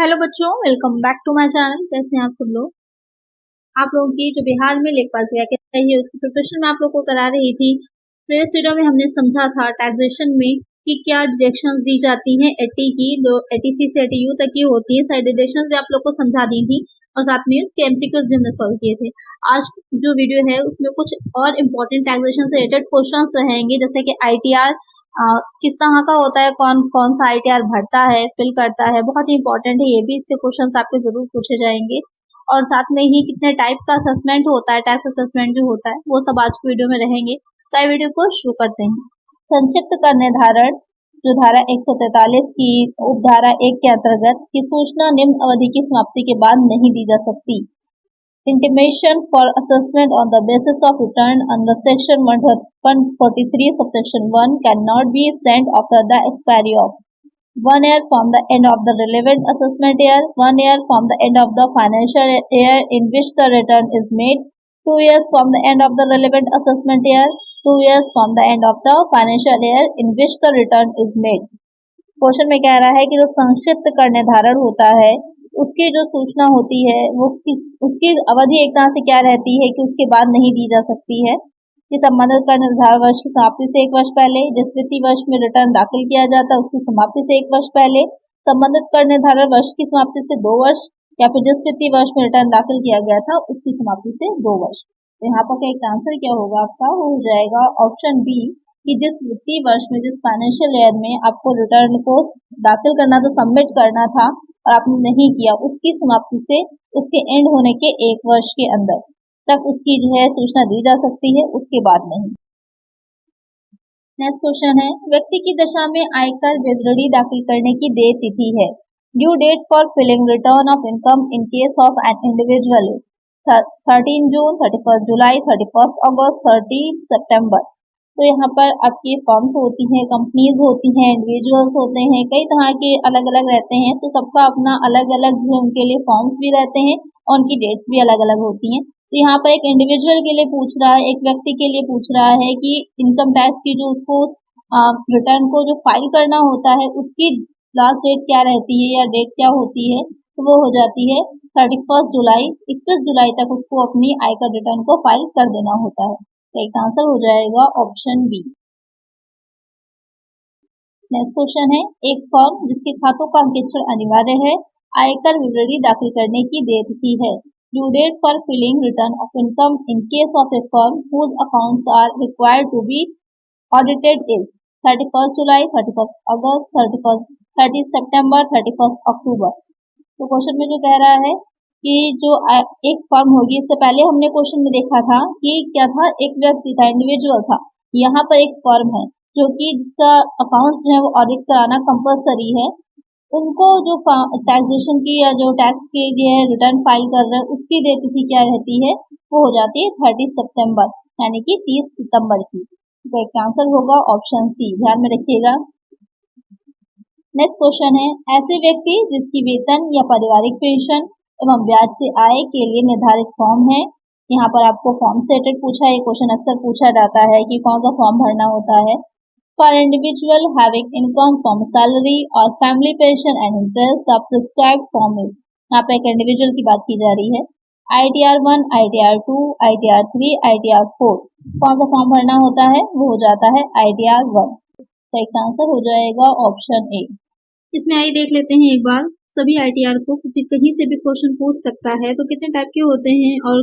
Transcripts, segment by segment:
Hello बच्चों, welcome back to my channel. कैसे हैं आप सब लोग? आप लोगों की जो बिहार में लेखपाल की वैकेंसी है उसकी प्रिपरेशन मैं आप लोगों को करा रही थी। प्रीवियस वीडियो में हमने समझा था टैक्सेशन में कि क्या डिडक्शंस दी जाती हैं एटी की, जो एटीसी से एटीयू तक की होती है। सारी डिडक्शंस भी आप लोग को समझा दी थी और साथ में उसके एमसीक्यूज भी हमने सॉल्व किए थे। आज जो वीडियो है उसमें कुछ और इम्पोर्टेंट टैक्सेशन से रिलेटेड क्वेश्चंस रहेंगे, जैसे कि आईटीआर किस तरह का होता है, कौन कौन सा आईटीआर भरता है, फिल करता है, बहुत ही इंपॉर्टेंट है ये भी। इससे क्वेश्चंस आपके जरूर पूछे जाएंगे। और साथ में ही कितने टाइप का असेसमेंट होता है, टैक्स असेसमेंट जो होता है, वो सब आज की वीडियो में रहेंगे। तो आइए वीडियो को शुरू करते हैं। संक्षिप्त कर निर्धारण जो धारा 143 की उपधारा 1 के अंतर्गत की सूचना निम्न अवधि की समाप्ति के बाद नहीं दी जा सकती। Intimation for assessment on the basis of return under Section 143 subsection 1 cannot be sent after the expiry of 1 year from the end of the relevant assessment year, 1 year from the end of the financial year in which the return is made, 2 years from the end of the relevant assessment year, 2 years from the end of the financial year in which the return is made। Question में कह रहा है कि जो संक्षिप्त कर निर्धारण होता है उसकी जो सूचना होती है वो उसकी अवधि एक तरह से क्या रहती है कि उसके बाद नहीं दी जा सकती है। कि संबंधित कर निर्धारण वर्ष की समाप्ति से 1 वर्ष पहले, जिस वित्तीय वर्ष में रिटर्न दाखिल किया जाता है उसकी समाप्ति से 1 वर्ष पहले, संबंधित कर निर्धारण वर्ष की समाप्ति से 2 वर्ष, या फिर जिस वित्तीय वर्ष में रिटर्न दाखिल किया गया था उसकी समाप्ति से 2 वर्ष। तो यहाँ पर एक आंसर क्या होगा आपका, वो हो जाएगा ऑप्शन बी कि जिस वित्तीय वर्ष में, जिस फाइनेंशियल ईयर में आपको रिटर्न को दाखिल करना था, सबमिट करना था और आपने नहीं किया, उसकी समाप्ति से उसके एंड होने के 1 वर्ष के अंदर तक उसकी जो है सूचना दी जा सकती है, उसके बाद नहीं। नेक्स्ट क्वेश्चन है, व्यक्ति की दशा में आयकर विवरणी दाखिल करने की देय तिथि है। Due date for filing return of income in case of an individual 13 June, 31 July, 31 August, 30 September. तो यहाँ पर आपकी फॉर्म्स होती हैं, कंपनीज होती हैं, इंडिविजुअल्स होते हैं, कई तरह के अलग अलग रहते हैं। तो सबका अपना अलग अलग जो है उनके लिए फॉर्म्स भी रहते हैं और उनकी डेट्स भी अलग अलग होती हैं। तो यहाँ पर एक इंडिविजुअल के लिए पूछ रहा है, एक व्यक्ति के लिए पूछ रहा है कि इनकम टैक्स की जो उसको रिटर्न को जो फाइल करना होता है उसकी लास्ट डेट क्या रहती है या डेट क्या होती है, तो वो हो जाती है 31 जुलाई। 21 जुलाई तक उसको अपनी आयकर रिटर्न को फाइल कर देना होता है। तो एक आंसर हो जाएगा ऑप्शन बी। नेक्स्ट क्वेश्चन है, एक फर्म जिसके खातों का अंकेक्षण अनिवार्य है, आयकर विवरणी दाखिल करने की देय तिथि है। Due date for filing return of income in case of a firm whose accounts are required to be audited is 31 July, 31 August, 30 September, 31 October. तो क्वेश्चन में जो कह रहा है कि जो एक फर्म होगी, इससे पहले हमने क्वेश्चन में देखा था कि क्या था, एक व्यक्ति था, इंडिविजुअल था। यहाँ पर एक फर्म है जो कि जिसका अकाउंट्स जो है वो ऑडिट कराना कंपलसरी है। उनको जो टैक्सेशन की या जो टैक्स के लिए रिटर्न फाइल कर रहे हैं उसकी देय तिथि क्या रहती है, वो हो जाती है 30 सितंबर, यानी कि 30 सितंबर की। तो एक आंसर होगा ऑप्शन सी, ध्यान में रखिएगा। नेक्स्ट क्वेश्चन है, ऐसे व्यक्ति जिसकी वेतन या पारिवारिक पेंशन एवं ब्याज से आय के लिए निर्धारित फॉर्म है। यहाँ पर आपको फॉर्म से रिलेटेड पूछा है, क्वेश्चन अक्सर पूछा जाता है कि कौन सा फॉर्म भरना होता है। For individual having income from salary और family pension and interest the prescribed form is. यहाँ पे एक इंडिविजुअल की बात की जा रही है। ITR 1, ITR 2, ITR 3, ITR 4। कौन सा फॉर्म भरना होता है, वो हो जाता है ITR 1। तो एक आंसर हो जाएगा ऑप्शन ए। इसमें आइए देख लेते हैं एक बार सभी ITR को, क्योंकि कहीं से भी क्वेश्चन पूछ सकता है। तो कितने टाइप के होते हैं और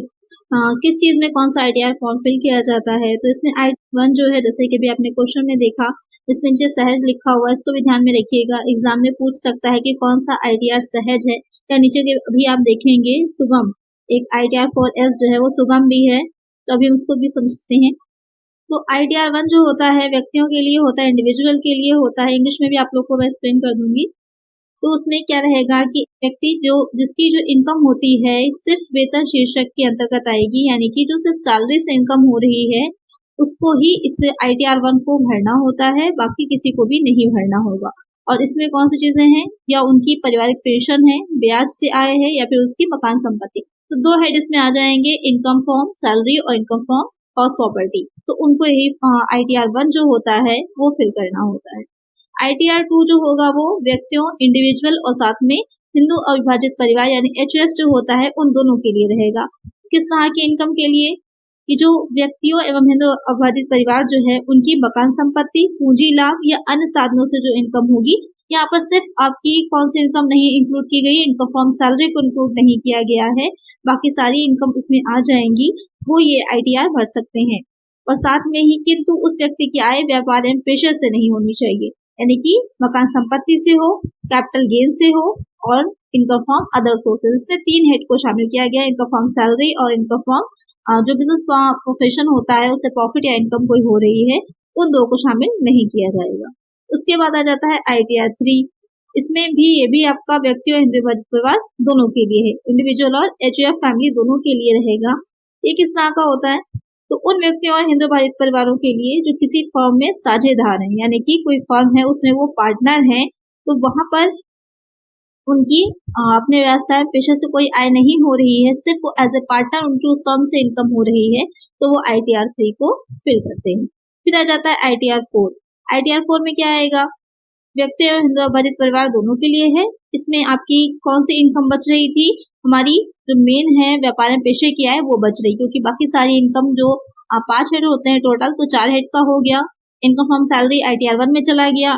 किस चीज में कौन सा ITR फॉर्म फिल किया जाता है। तो इसमें ITR 1 जो है, जैसे कि भी आपने क्वेश्चन में देखा, इसमें नीचे सहज लिखा हुआ है, इसको भी ध्यान में रखिएगा। एग्जाम में पूछ सकता है कि कौन सा ITR सहज है, या नीचे के अभी आप देखेंगे सुगम, एक ITR 4S जो है वो सुगम भी है। तो अभी उसको भी समझते हैं। तो ITR 1 जो होता है व्यक्तियों के लिए होता है, इंडिविजुअल के लिए होता है। इंग्लिश में भी आप लोग को मैं एक्सप्लेन कर दूंगी। तो उसमें क्या रहेगा कि व्यक्ति जिसकी जो इनकम होती है सिर्फ वेतन शीर्षक के अंतर्गत आएगी, यानी कि जो सिर्फ सैलरी से इनकम हो रही है उसको ही इस ITR 1 को भरना होता है, बाकी किसी को भी नहीं भरना होगा। और इसमें कौन सी चीजें हैं, या उनकी पारिवारिक पेंशन है, ब्याज से आय है, या फिर उसकी मकान संपत्ति। तो 2 हेड इसमें आ जाएंगे, इनकम फ्रॉम सैलरी और इनकम फ्रॉम हाउस प्रॉपर्टी। तो उनको यही ITR 1 जो होता है वो फिल करना होता है। ITR 2 जो होगा वो व्यक्तियों, इंडिविजुअल और साथ में हिंदू अविभाजित परिवार यानी HUF जो होता है उन दोनों के लिए रहेगा। किस तरह की इनकम के लिए? कि जो व्यक्तियों एवं हिंदू अविभाजित परिवार जो है उनकी मकान संपत्ति, पूंजी लाभ या अन्य साधनों से जो इनकम होगी। यहाँ पर सिर्फ आपकी कौन सी इनकम नहीं इंक्लूड की गई है, इनकम फ्रॉम सैलरी को इंक्लूड नहीं किया गया है, बाकी सारी इनकम इसमें आ जाएंगी, वो ये ITR भर सकते हैं। और साथ में ही किंतु उस व्यक्ति की आय व्यापार एवं पेशे से नहीं होनी चाहिए, यानी कि मकान संपत्ति से हो, कैपिटल गेन से हो और इनकम फ्रॉम अदर सोर्सेज। इसमें 3 हेड को शामिल किया गया, इनकम फ्रॉम सैलरी और इनकम फ्रॉम जो बिजनेस प्रोफेशन होता है उससे प्रॉफिट या इनकम कोई हो रही है, उन दो को शामिल नहीं किया जाएगा। उसके बाद आ जाता है ITR 3। इसमें भी ये भी आपका व्यक्ति और हिंदू परिवार दोनों के लिए है, इंडिविजुअल और HUF फैमिली दोनों के लिए रहेगा। ये किस तरह का होता है? तो उन व्यक्तियों और हिंदू परिवारों के लिए जो किसी फर्म में साझेदार हैं, यानी कि कोई फर्म है उसमें वो पार्टनर हैं, तो वहां पर उनकी अपने व्यवसाय पेशे से कोई आय नहीं हो रही है, सिर्फ एज ए पार्टनर उनकी उस फर्म से इनकम हो रही है, तो वो ITR 3 को फिल करते हैं। फिर आ जाता है ITR 4। ITR 4 में क्या आएगा? व्यक्ति और हिंदू अविभाजित परिवार दोनों के लिए है। इसमें आपकी कौन सी इनकम बच रही थी? हमारी जो मेन है व्यापार में पेशे की आय वो बच रही, क्योंकि बाकी सारी इनकम जो 5 हेड होते हैं टोटल, तो 4 हेड का हो गया। इनकम फ्रॉम सैलरी ITR 1 में चला गया,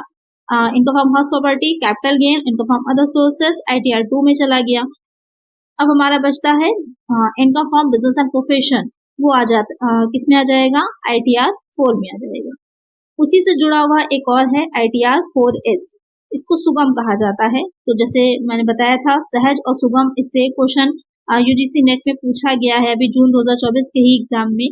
income from house property, capital gain, income from other sources ITR 2 में चला गया। अब हमारा बचता है income from business and profession, वो आ जाता किसमें आ जाएगा? ITR 4 में आ जाएगा। उसी से जुड़ा हुआ एक और है ITR 4S, इसको सुगम कहा जाता है। तो जैसे मैंने बताया था सहज और सुगम, इससे क्वेश्चन UGC नेट में पूछा गया है अभी जून 2024 के ही एग्जाम में,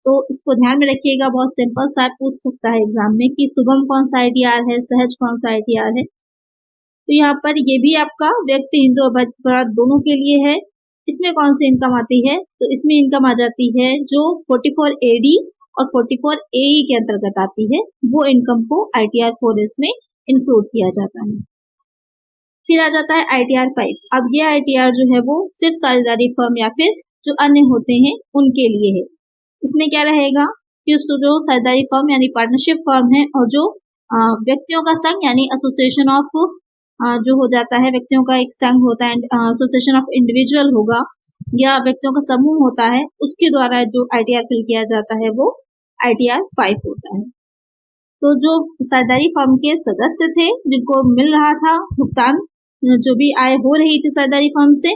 तो इसको ध्यान में रखिएगा। बहुत सिंपल सा पूछ सकता है एग्जाम में कि सुगम कौन सा ITR है, सहज कौन सा ITR है। तो यहाँ पर ये भी आपका व्यक्ति हिंदू अविभाजित दोनों के लिए है। इसमें कौन सी इनकम आती है? तो इसमें इनकम आ जाती है जो 44 AD और 44 AE के अंतर्गत आती है, वो इनकम को ITR 4S में इंक्लूड किया जाता है। फिर आ जाता है ITR 5। अब ये ITR जो है वो सिर्फ साझेदारी फर्म या फिर जो अन्य होते हैं उनके लिए है। इसमें क्या रहेगा कि जो साझेदारी फर्म यानी पार्टनरशिप फर्म है और जो व्यक्तियों का संघ यानी एसोसिएशन ऑफ जो हो जाता है, व्यक्तियों का एक संघ होता है, एसोसिएशन ऑफ इंडिविजुअल होगा या व्यक्तियों का समूह होता है, उसके द्वारा जो ITR फिल किया जाता है वो ITR 5 होता है। तो जो साझेदारी फर्म के सदस्य थे जिनको मिल रहा था भुगतान, जो भी आय हो रही थी साझेदारी फर्म से,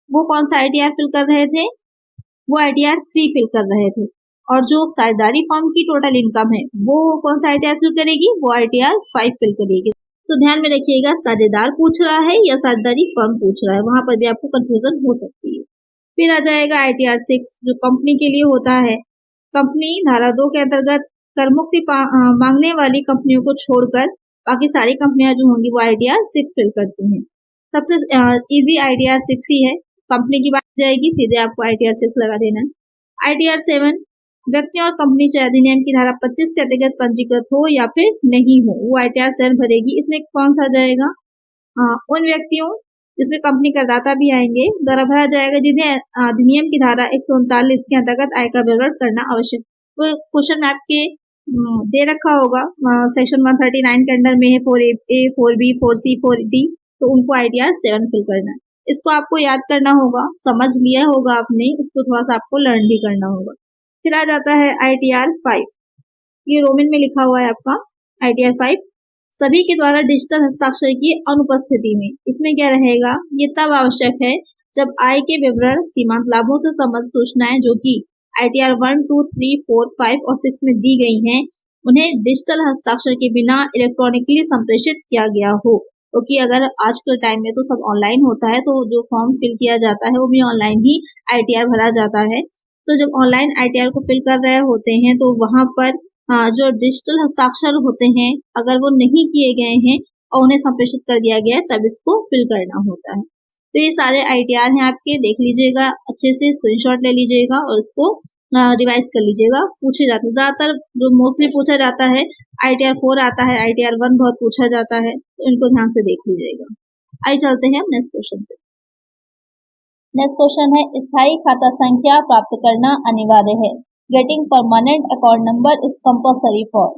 वो कौन सा ITR फिल कर रहे थे? वो ITR 3 फिल कर रहे थे। और जो साझेदारी फर्म की टोटल इनकम है वो कौन सा ITR फिल करेगी? वो ITR 5 फिल करेगी। तो ध्यान में रखिएगा, साझेदार पूछ रहा है या साझेदारी फर्म पूछ रहा है, वहां पर भी आपको कंफ्यूजन हो सकती है। फिर आ जाएगा ITR 6 जो कंपनी के लिए होता है। कंपनी धारा 2 के अंतर्गत कर मुक्ति मांगने वाली कंपनियों को छोड़कर बाकी सारी कंपनियां जो होंगी वो ITR 6 फिल करती हैं। सबसे इजी ITR 6 ही है। कंपनी की बात जाएगी सीधे आपको ITR 6 लगा देना है। ITR 7 व्यक्ति और कंपनी चाहे अधिनियम की धारा 25 के अंतर्गत पंजीकृत हो या फिर नहीं हो, वो ITR 7 भरेगी। इसमें कौन सा जाएगा? उन व्यक्तियों जिसमें कंपनी करदाता भी आएंगे द्वारा भरा जाएगा जिन्हें अधिनियम की धारा 139 के अंतर्गत आय का विवरण करना आवश्यक। तो क्वेश्चन आपके दे रखा होगा सेक्शन 139 के अंडर में है 4A, 4B, 4C, 4D, तो उनको ITR 7 फिल करना है। इसको आपको याद करना होगा, समझ लिया होगा आपने, इसको थोड़ा सा आपको लर्न भी करना होगा। फिर आ जाता है ITR 5, ये रोमन में लिखा हुआ है आपका ITR 5, सभी के द्वारा डिजिटल हस्ताक्षर की अनुपस्थिति में। इसमें क्या रहेगा? ये तब आवश्यक है जब आय के विवरण, सीमांत लाभों से संबंधित सूचनाएं जो कि ITR 1, 2, 3, 4, 5 और 6 में दी गई हैं, उन्हें डिजिटल हस्ताक्षर के बिना इलेक्ट्रॉनिकली संप्रेषित किया गया हो। क्योंकि अगर आज के टाइम में तो सब ऑनलाइन होता है, तो जो फॉर्म फिल किया जाता है वो भी ऑनलाइन ही ITR भरा जाता है। तो जब ऑनलाइन ITR को फिल कर रहे होते हैं तो वहां पर जो डिजिटल हस्ताक्षर होते हैं अगर वो नहीं किए गए हैं और उन्हें संप्रेषित कर दिया गया है तब इसको फिल करना होता है। तो ये सारे ITR हैं आपके, देख लीजिएगा अच्छे से, स्क्रीनशॉट ले लीजिएगा और इसको रिवाइज कर लीजिएगा। पूछे जाते हैं ज्यादातर, जो मोस्टली पूछा जाता है ITR 4 आता है, ITR 1 बहुत पूछा जाता है, तो इनको ध्यान से देख लीजिएगा। आइए चलते हैं नेक्स्ट क्वेश्चन पे। नेक्स्ट क्वेश्चन है, स्थायी खाता संख्या प्राप्त करना अनिवार्य है। Getting permanent account number is compulsory for.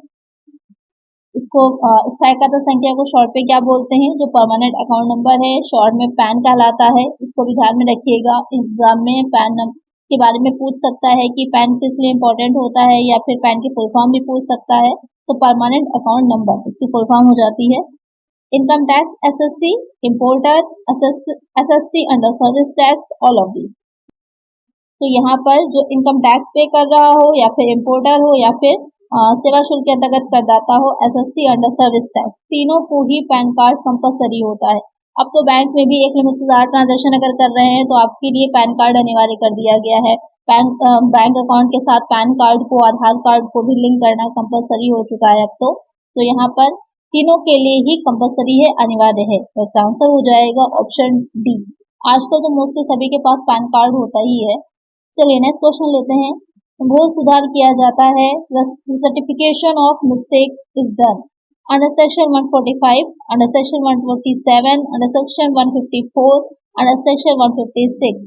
इसको स्थायी खाता संख्या को शॉर्ट पे क्या बोलते हैं? जो परमानेंट अकाउंट नंबर है शॉर्ट में पैन कहलाता है। इसको भी ध्यान में रखिएगा। एग्जाम में पैन के बारे में पूछ सकता है कि पैन किस लिए इम्पोर्टेंट होता है, या फिर पैन की फुल फॉर्म भी पूछ सकता है। तो परमानेंट अकाउंट नंबर इसकी फुल फॉर्म हो जाती है। Income tax, SSC, importer, SSC under service tax, all of this. तो यहाँ पर जो इनकम टैक्स पे कर रहा हो, या फिर इम्पोर्टर हो, या फिर सेवा शुल्क के अंतर्गत करदाता हो, एसएससी अंडर सर्विस टैक्स, तीनों को ही पैन कार्ड कंपलसरी होता है। अब तो बैंक में भी एक लिमिट से ज़्यादा ट्रांजेक्शन अगर कर रहे हैं तो आपके लिए पैन कार्ड अनिवार्य कर दिया गया है। बैंक अकाउंट के साथ पैन कार्ड को, आधार कार्ड को भी लिंक करना कंपलसरी हो चुका है अब तो यहाँ पर तीनों के लिए ही कंपलसरी है, अनिवार्य है। तो इसका आंसर हो जाएगा ऑप्शन डी। आजकल तो मोस्टली सभी के पास पैन कार्ड होता ही है। चलिए नेक्स्ट क्वेश्चन लेते हैं। भूल सुधार किया जाता है, certification of mistake is done under section 145, under section 147, under section 154, under section 156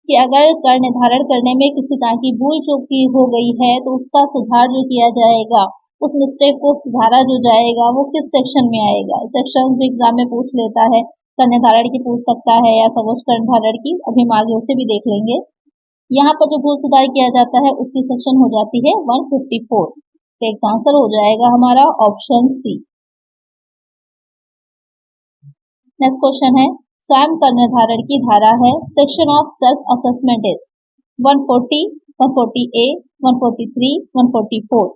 कि अगर कर निर्धारण करने में किसी तरह की भूल चूक हो गई है तो उसका सुधार जो किया जाएगा, उस मिस्टेक को सुधारा जो जाएगा वो किस सेक्शन में आएगा? सेक्शन भी एग्जाम में पूछ लेता है, कर निर्धारण की पूछ सकता है या सर्वोच्च कर निर्धारण की, अभी हम आगे उसे भी देख लेंगे। यहाँ पर जो भूल सुधार किया जाता है उसकी सेक्शन हो जाती है 154। तो एक आंसर हो जाएगा हमारा ऑप्शन सी। नेक्स्ट क्वेश्चन है, स्वयं कर निर्धारण की धारा है, section of self assessment is 140, 140A, 143, 144।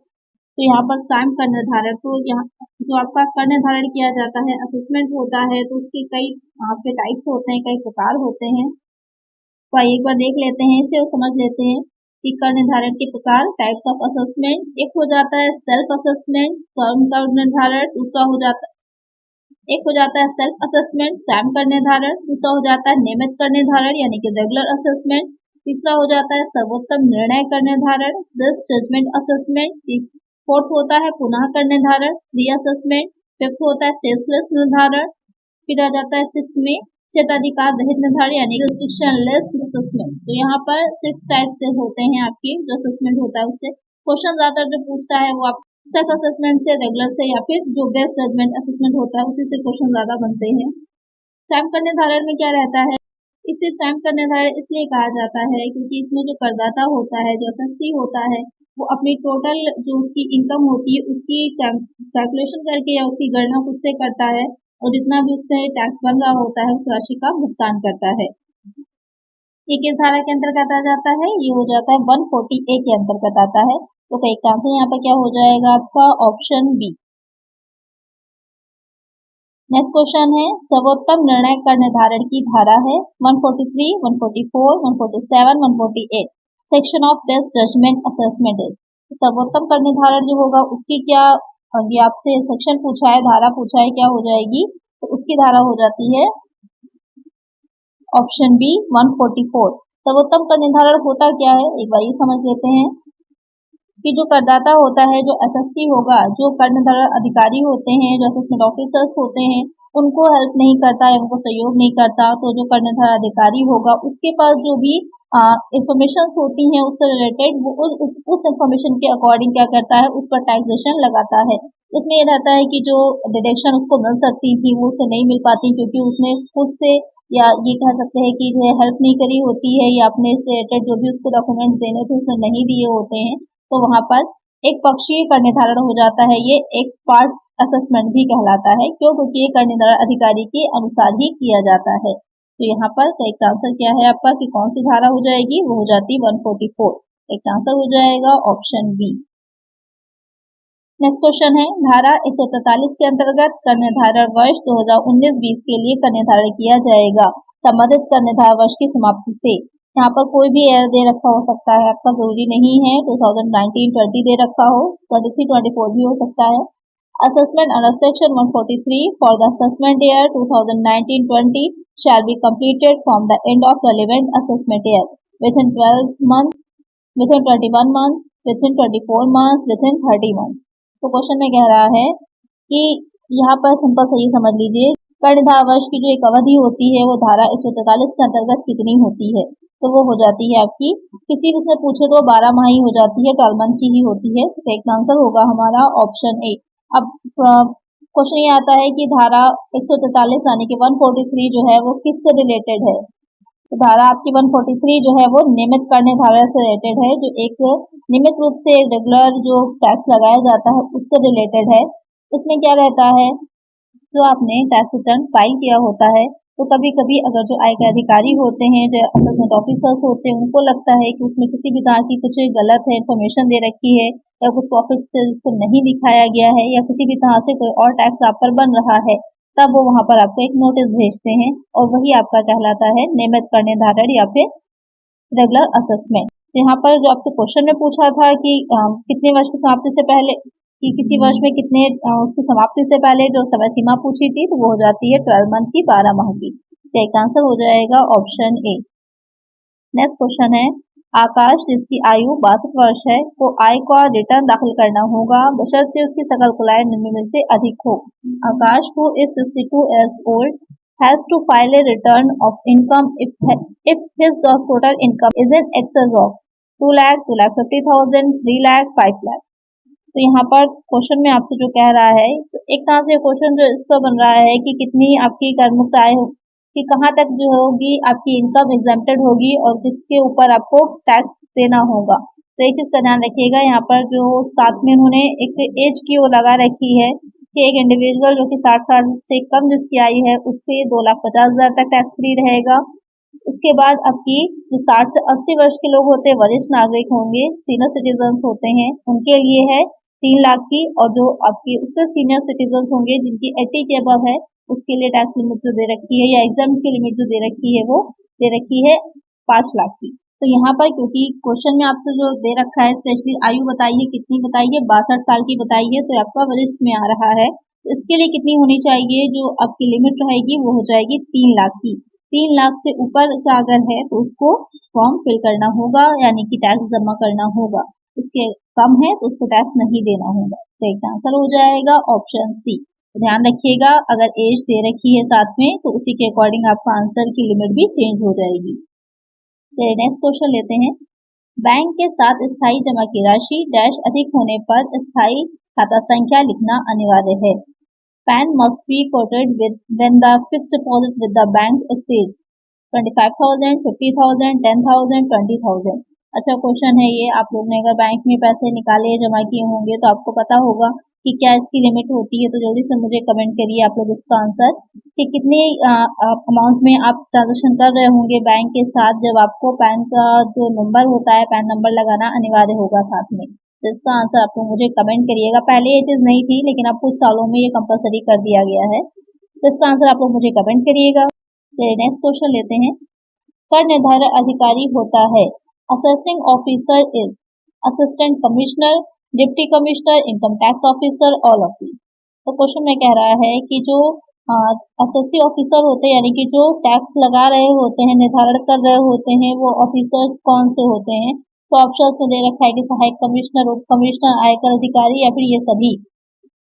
तो यहाँ पर स्वयं कर निर्धारण, तो यहाँ जो आपका कर निर्धारण किया जाता है, असेसमेंट होता है, तो उसके कई आपके टाइप्स होते हैं, कई प्रकार होते हैं। तो एक बार देख लेते हैं इसे और समझ लेते हैं कि कर निर्धारण के प्रकार, टाइप्स ऑफ असेसमेंट। एक हो जाता है सेल्फ असेसमेंट, स्वयं कर निर्धारण। दूसरा हो जाता है सेल्फ असेसमेंट, स्वयं कर निर्धारण। दूसरा हो जाता है नियमित कर निर्धारण यानी कि रेगुलर असेसमेंट। तीसरा हो जाता है सर्वोत्तम निर्णय कर निर्धारण, बेस्ट जजमेंट असेसमेंट। फोर्थ होता है पुनः कर निर्धारण, रीअसेसमेंट। फिफ्थ होता है टेस्टलेस निर्धारण। फिर आ जाता है सिक्स में क्षेत्राधिकार रहित निर्धारण यानी रिस्ट्रिक्शनलेस असेसमेंट। तो यहाँ पर 6 टाइप से होते हैं आपके जो असेसमेंट होता है उससे। क्वेश्चन ज्यादातर जो पूछता है वो आप सेल्फ असेसमेंट से, रेगुलर से, या फिर जो बेस्ट जजमेंट असेसमेंट होता है उसी से क्वेश्चन ज्यादा बनते हैं। स्वयं कर निर्धारण में क्या रहता है? इसे स्वयं कर निर्धारण इसलिए कहा जाता है क्योंकि इसमें जो करदाता होता है, जो एसएससी होता है, वो अपनी टोटल जो उसकी इनकम होती है उसकी कैलकुलेशन करके या उसकी गणना खुद से करता है, और जितना भी उससे टैक्स बन रहा होता है उस राशि का भुगतान करता है। ये किस धारा के अंतर्गत आ जाता है? ये हो जाता है 140A के अंतर्गत आता है। तो करेक्ट आंसर यहाँ पर क्या हो जाएगा आपका? Option B. नेक्स्ट क्वेश्चन है, सर्वोत्तम निर्णय कर निर्धारण की धारा है 143, 144, 147, 148। Section of best judgement assessment is. सर्वोत्तम कर निर्धारण जो होगा उसकी क्या, ये आपसे सेक्शन पूछा है, धारा पूछा है, क्या हो जाएगी? तो उसकी धारा हो जाती है ऑप्शन बी 144। सर्वोत्तम कर निर्धारण होता क्या है एक बार ये समझ लेते हैं कि जो करदाता होता है, जो एसएससी होगा, जो कर निर्धारण अधिकारी होते हैं, जो असेसमेंट ऑफिसर्स होते हैं, उनको हेल्प नहीं करता है, उनको सहयोग नहीं करता, तो जो कर निर्धारण अधिकारी होगा उसके पास जो भी इंफॉर्मेशन होती हैं उससे रिलेटेड, वो उस इंफॉर्मेशन के अकॉर्डिंग क्या करता है, उस पर टैक्सेशन लगाता है। इसमें ये रहता है कि जो डिडक्शन उसको मिल सकती थी वो उससे नहीं मिल पाती क्योंकि उसने खुद से, या ये कह सकते हैं कि हेल्प नहीं करी होती है, या अपने से रिलेटेड जो भी उसको डॉक्यूमेंट्स देने थे उसने नहीं दिए होते हैं, तो वहां पर एक पक्षीय कर निर्धारण हो जाता है। ये एक्स पार्ट असेसमेंट भी कहलाता है, क्योंकि ये कर निर्धारण अधिकारी के अनुसार ही किया जाता है। तो यहाँ पर करेक्ट आंसर क्या है आपका कि कौन सी धारा हो जाएगी? वो हो जाती 144। करेक्ट आंसर हो जाएगा ऑप्शन बी। नेक्स्ट क्वेश्चन है, धारा 143 के अंतर्गत कर निर्धारण वर्ष 2019-20 के लिए कर निर्धारण किया जाएगा संबंधित कर निर्धारण वर्ष की समाप्ति से। यहाँ पर कोई भी एयर दे रखा हो सकता है, आपका जरूरी नहीं है 2019-20 दे रखा हो, 23-24 भी हो सकता है। Assessment under section 143 for the assessment year 2019-20 shall be completed from the end of relevant assessment year within 12 months, within 21 months, within 24 months, within 30 months। तो क्वेश्चन में कह रहा है कि यहाँ पर सिंपल सही समझ लीजिए, कर निर्धारण वर्ष की जो एक अवधि होती है वो धारा 143 के अंतर्गत कितनी होती है? तो वो हो जाती है आपकी, किसी भी से पूछे तो 12 माह ही हो जाती है, 12 मंथ की ही होती है। तो एक आंसर होगा हमारा ऑप्शन ए। अब क्वेश्चन ये आता है कि धारा 143 यानी कि 143 जो है वो किससे रिलेटेड है। तो धारा आपकी 143 जो है वो नियमित करने धारा से रिलेटेड है, जो एक नियमित रूप से रेगुलर जो टैक्स लगाया जाता है उससे रिलेटेड है। इसमें क्या रहता है, जो आपने टैक्स रिटर्न फाइल किया होता है तो कभी कभी अगर जो आय के अधिकारी होते हैं, जो असेसमेंट ऑफिसर्स होते हैं, उनको लगता है कि उसमें किसी भी तरह की कुछ गलत है, इन्फॉर्मेशन दे रखी है या कुछ प्रॉफिट जिसको नहीं दिखाया गया है या किसी भी तरह से कोई और टैक्स आप पर बन रहा है, तब वो वहां पर आपको एक नोटिस भेजते हैं और वही आपका कहलाता है नियमित कर निर्धारण या फिर रेगुलर असेसमेंट। यहाँ पर जो आपसे क्वेश्चन में पूछा था कि कितने वर्ष की समाप्ति से पहले कि किसी वर्ष में कितने उसकी समाप्ति से पहले जो समय सीमा पूछी थी, तो वो हो जाती है 12 मंथ की, 12 माह की। तो एक आंसर हो जाएगा ऑप्शन ए। नेक्स्ट क्वेश्चन है, आकाश जिसकी आयु 62 वर्ष है को आय का रिटर्न दाखिल करना होगा बशर्ते उसकी सकल कुल आय निम्न में से अधिक हो। आकाश who is 62 years old has to file a return of income if his gross total income is in excess of 2 lakh, 2,50,000, 3 lakh, 5 lakh। तो यहाँ पर क्वेश्चन में आपसे जो कह रहा है, तो एक तरह से क्वेश्चन जो इस पर बन रहा है कि कितनी आपकी कर मुक्त आय हो, कि कहाँ तक जो होगी आपकी इनकम एग्जेम्प्टेड होगी और किसके ऊपर आपको टैक्स देना होगा। तो एक चीज का ध्यान रखिएगा, यहाँ पर जो साथ में उन्होंने एक एज की वो लगा रखी है कि एक इंडिविजुअल जो कि 60 साल से कम जिसकी आयु है उससे 2,50,000 तक टैक्स फ्री रहेगा। उसके बाद आपकी जो 60 से 80 वर्ष के लोग होते हैं, वरिष्ठ नागरिक होंगे, सीनियर सिटीजन होते हैं, उनके लिए है 3 लाख की, और जो आपकी उससे सीनियर सिटीजन होंगे जिनकी 80 के अबव है उसके लिए टैक्स लिमिट जो दे रखी है या एग्जाम की लिमिट जो दे रखी है वो दे रखी है 5 लाख की। तो यहाँ पर क्योंकि क्वेश्चन में आपसे जो दे रखा है स्पेशली आयु बताइए, कितनी बताइए, 62 साल की बताइए, तो आपका वरिष्ठ में आ रहा है। तो इसके लिए कितनी होनी चाहिए, जो आपकी लिमिट रहेगी वो हो जाएगी 3 लाख की। 3 लाख से ऊपर का अगर है तो उसको फॉर्म फिल करना होगा, यानी कि टैक्स जमा करना होगा। इसके कम है तो उसको टैक्स नहीं देना होगा। तो एक आंसर हो जाएगा ऑप्शन सी। ध्यान रखिएगा, अगर एज दे रखी है साथ में तो उसी के अकॉर्डिंग आपका आंसर की लिमिट भी चेंज हो जाएगी। तो नेक्स्ट क्वेश्चन लेते हैं, बैंक के साथ स्थायी जमा की राशि डैश अधिक होने पर स्थायी खाता संख्या लिखना अनिवार्य है। PAN must be quoted with when the fixed deposit with the bank exceeds 25,000, 50,000, 10,000, 20,000। अच्छा क्वेश्चन है ये। आप लोग ने अगर बैंक में पैसे निकाले जमा किए होंगे तो आपको पता होगा कि क्या इसकी लिमिट होती है। तो जल्दी से मुझे कमेंट करिए आप लोग इसका आंसर कि कितने अमाउंट में आप ट्रांजेक्शन कर रहे होंगे बैंक के साथ, जब आपको पैन का जो नंबर होता है, पैन नंबर लगाना अनिवार्य होगा साथ में। तो इसका आंसर आप लोग मुझे कमेंट करिएगा। पहले ये चीज नहीं थी लेकिन अब कुछ सालों में ये कंपलसरी कर दिया गया है। तो इसका आंसर आप लोग मुझे कमेंट करिएगा। नेक्स्ट क्वेश्चन लेते हैं, कर निर्धारण अधिकारी होता है assessing officer is assistant commissioner, deputy commissioner, income tax officer, all of these. तो क्वेश्चन में कह रहा है कि जो असेसी ऑफिसर होते हैं, यानी कि जो टैक्स लगा रहे होते हैं, निर्धारण कर रहे होते हैं, वो ऑफिसर्स कौन से होते हैं। तो ऑप्शंस में दे रखा है कि सहायक कमिश्नर, उप कमिश्नर, आयकर अधिकारी या फिर ये सभी।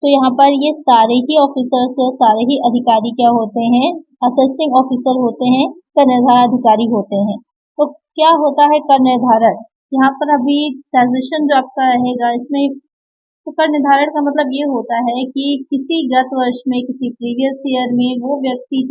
तो यहाँ पर ये सारे ही ऑफिसर्स और सारे ही अधिकारी क्या होते हैं, असेसिंग ऑफिसर होते हैं, कर निर्धारण अधिकारी होते हैं। तो क्या होता है कर निर्धारण, यहाँ पर अभी टैक्सेशन जो आपका रहेगा इसमें, तो कर निर्धारण का मतलब ये होता है कि किसी गत वर्ष में, किसी प्रीवियस ईयर में वो व्यक्ति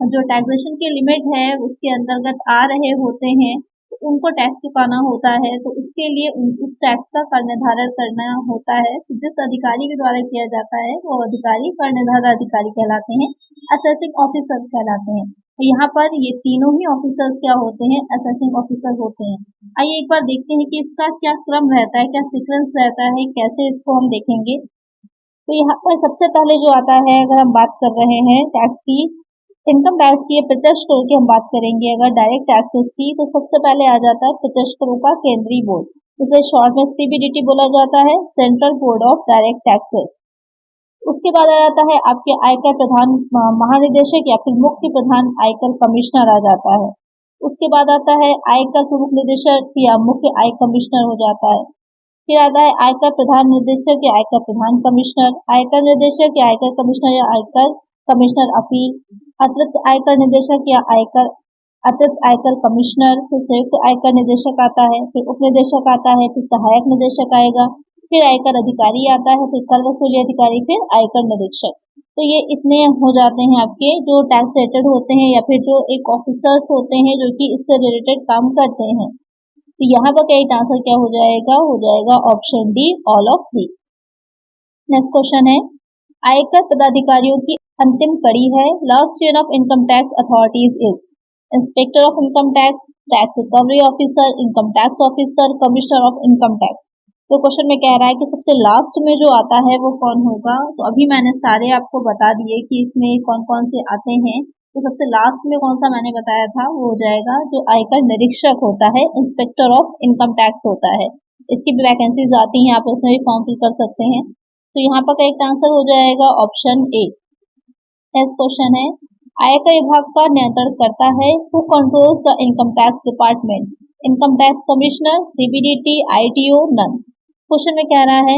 जो टैक्सेशन की लिमिट है उसके अंतर्गत आ रहे होते हैं, तो उनको टैक्स चुकाना होता है। तो उसके लिए उस टैक्स का कर निर्धारण करना होता है। तो जिस अधिकारी के द्वारा किया जाता है वो अधिकारी कर निर्धारण अधिकारी कहलाते हैं, असेसिंग ऑफिसर कहलाते हैं। तो यहाँ पर ये तीनों ही ऑफिसर्स क्या होते हैं, असेसिंग ऑफिसर होते हैं। आइए एक बार देखते हैं कि इसका क्या क्रम रहता है, क्या सीक्वेंस रहता है, कैसे इसको हम देखेंगे। तो यहाँ पर सबसे पहले जो आता है, अगर हम बात कर रहे हैं टैक्स की, इनकम टैक्स की प्रत्यक्ष करों की हम बात करेंगे, अगर डायरेक्ट टैक्सेस की, तो सबसे पहले आ जाता है प्रत्यक्ष करों का केंद्रीय बोर्ड, जिसे शॉर्ट में CBDT बोला जाता है, central board of direct taxes. उसके बाद आ जाता है आपके आयकर प्रधान महानिदेशक या फिर मुख्य प्रधान आयकर कमिश्नर आ जाता है। उसके बाद आता है आयकर प्रमुख निदेशक या मुख्य आय कमिश्नर हो जाता है। फिर आता है आयकर प्रधान निदेशक या आयकर प्रधान कमिश्नर, आयकर निदेशक या आयकर कमिश्नर या आयकर कमिश्नर अपील, अतिरिक्त आयकर निदेशक या अतिरिक्त आयकर कमिश्नर, फिर संयुक्त आयकर निदेशक आता है, फिर उप निदेशक आता है, फिर सहायक निदेशक आएगा, फिर आयकर अधिकारी आता है, फिर कर वसूली अधिकारी, फिर आयकर निरीक्षक। तो ये इतने हो जाते हैं आपके जो टैक्स रिलेटेड होते हैं या फिर जो एक ऑफिसर्स होते हैं जो कि इससे रिलेटेड काम करते हैं। तो यहाँ पर करेक्ट आंसर क्या हो जाएगा option D, all of this. Next question है, आयकर पदाधिकारियों की अंतिम कड़ी है। Last chain of income tax authorities is inspector of income tax, tax recovery officer, income tax officer, commissioner of income tax. तो क्वेश्चन में कह रहा है कि सबसे लास्ट में जो आता है वो कौन होगा। तो अभी मैंने सारे आपको बता दिए कि इसमें कौन कौन से आते हैं। तो सबसे लास्ट में कौन सा मैंने बताया था, वो हो जाएगा जो आयकर निरीक्षक होता है, इंस्पेक्टर ऑफ इनकम टैक्स होता है। इसकी भी वैकेंसीज आती हैं, आप उसमें भी फॉर्म फिल कर सकते हैं। तो यहाँ पर करेक्ट आंसर हो जाएगा ऑप्शन ए। नेक्स्ट क्वेश्चन है, आयकर विभाग का नियंत्रण करता है, who controls the income tax department, income tax commissioner, CBDT, ITO, none. Question में कह रहा है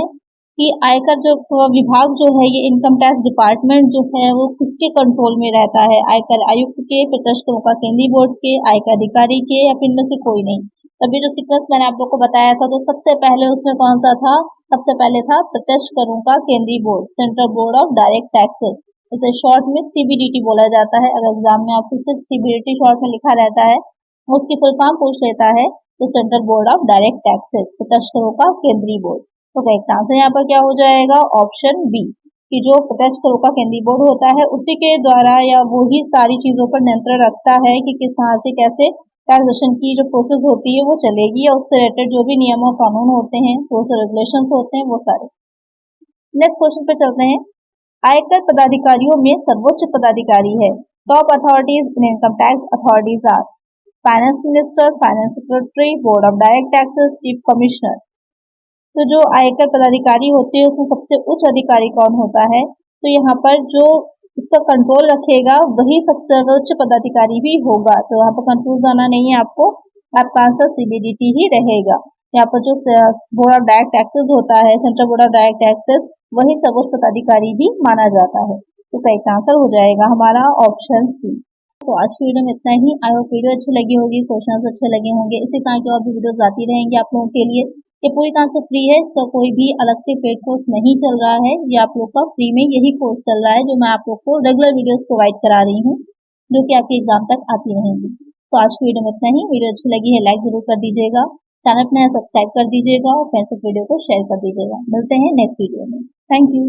कि आयकर जो विभाग जो है ये इनकम टैक्स डिपार्टमेंट जो है वो किसके कंट्रोल में रहता है, आयकर आयुक्त के, प्रत्यक्ष करों का केंद्रीय बोर्ड के, आयकर अधिकारी के, या फिर इनमें से कोई नहीं। तभी जो सीक्वेंस मैंने आप लोग को बताया था तो सबसे पहले उसमें कौन सा था, सबसे पहले था प्रत्यक्ष करों का केंद्रीय board, central board of direct taxes. इसे शॉर्ट में सीबीडीटी बोला जाता है। अगर एग्जाम में आपको सिर्फ सीबीडीटी शॉर्ट में लिखा रहता है, उसकी फुल फॉर्म पूछ लेता है तो central board of direct taxes, प्रत्यक्ष करों का केंद्रीय बोर्ड। तो करेक्ट आंसर यहाँ पर क्या हो जाएगा ऑप्शन बी, कि जो प्रत्यक्ष करों का केंद्रीय बोर्ड होता है उसी के द्वारा या वो ही सारी चीजों पर नियंत्रण रखता है कि किस तरह से कैसे टैक्सेशन की जो प्रोसेस होती है वो चलेगी, और उससे रिलेटेड जो भी नियम और कानून होते हैं, रूल्स और रेगुलेशंस होते हैं, वो सारे। नेक्स्ट क्वेश्चन पे चलते हैं, आयकर पदाधिकारियों में सर्वोच्च पदाधिकारी है। Top authorities in income tax authorities are finance minister, finance secretary, board of direct taxes, chief commissioner. तो जो आयकर पदाधिकारी होते हैं उसमें सबसे उच्च अधिकारी कौन होता है, तो यहाँ पर जो इसका कंट्रोल रखेगा वही सबसे सर्वोच्च पदाधिकारी भी होगा। तो यहाँ पर कंफ्यूज आना नहीं है आपको, आपका आंसर सीबीडीटी ही रहेगा। यहाँ पर जो बोर्ड ऑफ डायरेक्ट टैक्सेस होता है, central board of direct taxes, वही सर्वोच्च पदाधिकारी भी माना जाता है। तो करेक्ट आंसर हो जाएगा हमारा ऑप्शन सी। तो आज की वीडियो में इतना ही। आई होप वीडियो अच्छी लगी होगी, क्वेश्चंस अच्छे लगे होंगे। इसी तरह की और भी वीडियोस आती रहेंगी आप लोगों के लिए। ये पूरी तरह से फ्री है, इसका कोई भी अलग से पेड कोर्स नहीं चल रहा है। ये आप लोग का फ्री में यही कोर्स चल रहा है जो मैं आप लोग को रेगुलर वीडियोस प्रोवाइड करा रही हूँ, जो कि आपके एग्जाम तक आती रहेंगी। तो आज की वीडियो में इतना ही। वीडियो अच्छी लगी है लाइक जरूर कर दीजिएगा, चैनल पर नया सब्सक्राइब कर दीजिएगा और फ्रेंड्स तक वीडियो को शेयर कर दीजिएगा। मिलते हैं नेक्स्ट वीडियो में। Thank you.